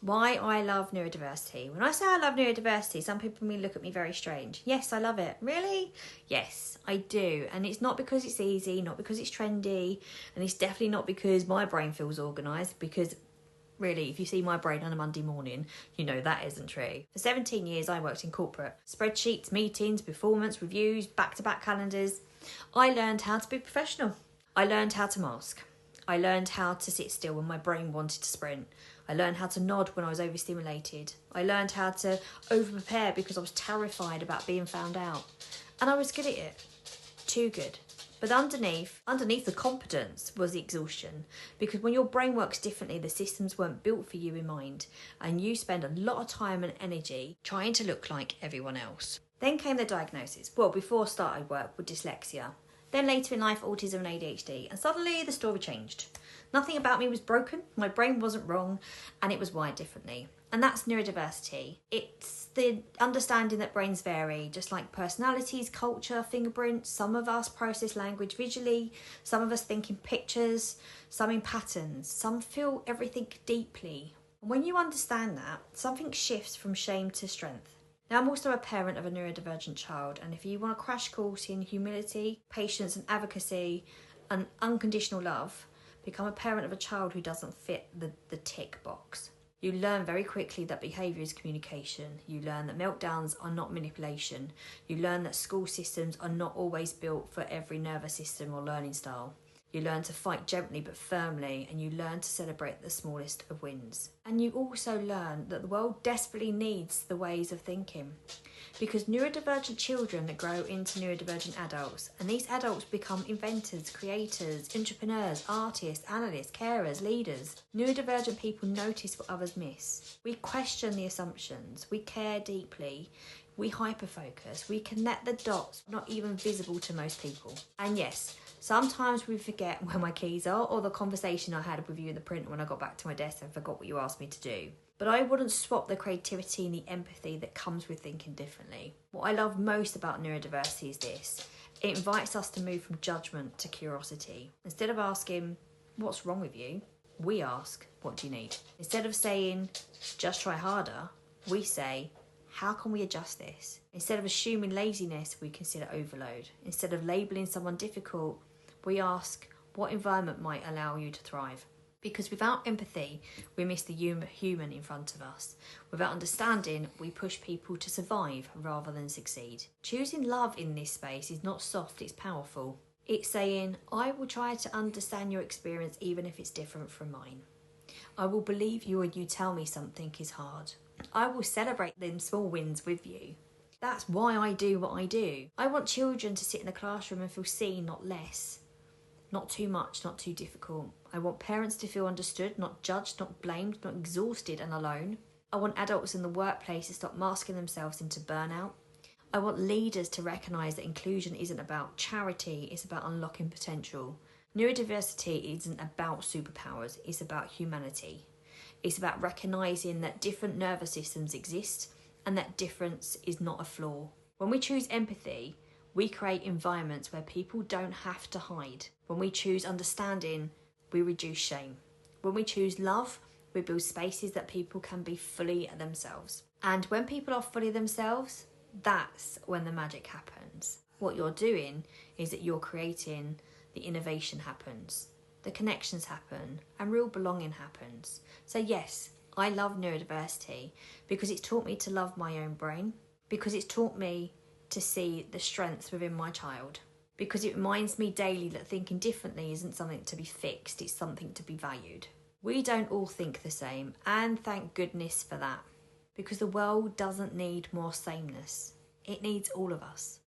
Why I love neurodiversity. When I say I love neurodiversity, some people may look at me very strange. Yes, I love it. Really? Yes, I do. And it's not because it's easy, not because it's trendy, and it's definitely not because my brain feels organised, because really, if you see my brain on a Monday morning, you know that isn't true. For 17 years, I worked in corporate. Spreadsheets, meetings, performance, reviews, back-to-back calendars. I learned how to be professional. I learned how to mask. I learned how to sit still when my brain wanted to sprint. I learned how to nod when I was overstimulated. I learned how to over-prepare because I was terrified about being found out. And I was good at it. Too good. But underneath the competence was the exhaustion. Because when your brain works differently, the systems weren't built for you in mind. And you spend a lot of time and energy trying to look like everyone else. Then came the diagnosis. Well, before I started work with dyslexia. Then later in life, autism and ADHD. And suddenly the story changed. Nothing about me was broken, my brain wasn't wrong, and it was wired differently. And that's neurodiversity. It's the understanding that brains vary, just like personalities, culture, fingerprints. Some of us process language visually, some of us think in pictures, some in patterns, some feel everything deeply. And when you understand that, something shifts from shame to strength. Now, I'm also a parent of a neurodivergent child, and if you want a crash course in humility, patience and advocacy and unconditional love, become a parent of a child who doesn't fit the tick box. You learn very quickly that behaviour is communication. You learn that meltdowns are not manipulation. You learn that school systems are not always built for every nervous system or learning style. You learn to fight gently but firmly, and you learn to celebrate the smallest of wins. And you also learn that the world desperately needs the ways of thinking. Because neurodivergent children that grow into neurodivergent adults, and these adults become inventors, creators, entrepreneurs, artists, analysts, carers, leaders. Neurodivergent people notice what others miss. We question the assumptions, we care deeply, we hyperfocus, we connect the dots not even visible to most people. And yes, sometimes we forget where my keys are, or the conversation I had with you in the print when I got back to my desk and forgot what you asked me to do. But I wouldn't swap the creativity and the empathy that comes with thinking differently. What I love most about neurodiversity is this. It invites us to move from judgment to curiosity. Instead of asking, what's wrong with you? We ask, what do you need? Instead of saying, just try harder, we say, how can we adjust this? Instead of assuming laziness, we consider overload. Instead of labelling someone difficult, we ask, what environment might allow you to thrive? Because without empathy, we miss the human in front of us. Without understanding, we push people to survive rather than succeed. Choosing love in this space is not soft, it's powerful. It's saying, I will try to understand your experience even if it's different from mine. I will believe you when you tell me something is hard. I will celebrate them small wins with you. That's why I do what I do. I want children to sit in the classroom and feel seen, not less. Not too much, not too difficult. I want parents to feel understood, not judged, not blamed, not exhausted and alone. I want adults in the workplace to stop masking themselves into burnout. I want leaders to recognise that inclusion isn't about charity, it's about unlocking potential. Neurodiversity isn't about superpowers, it's about humanity. It's about recognising that different nervous systems exist and that difference is not a flaw. When we choose empathy, we create environments where people don't have to hide. When we choose understanding, we reduce shame. When we choose love, we build spaces that people can be fully themselves. And when people are fully themselves, that's when the magic happens. What you're doing is that you're creating the innovation happens, the connections happen, and real belonging happens. So yes, I love neurodiversity because it's taught me to love my own brain, because it's taught me to see the strengths within my child, because it reminds me daily that thinking differently isn't something to be fixed, it's something to be valued. We don't all think the same, and thank goodness for that, because the world doesn't need more sameness. It needs all of us.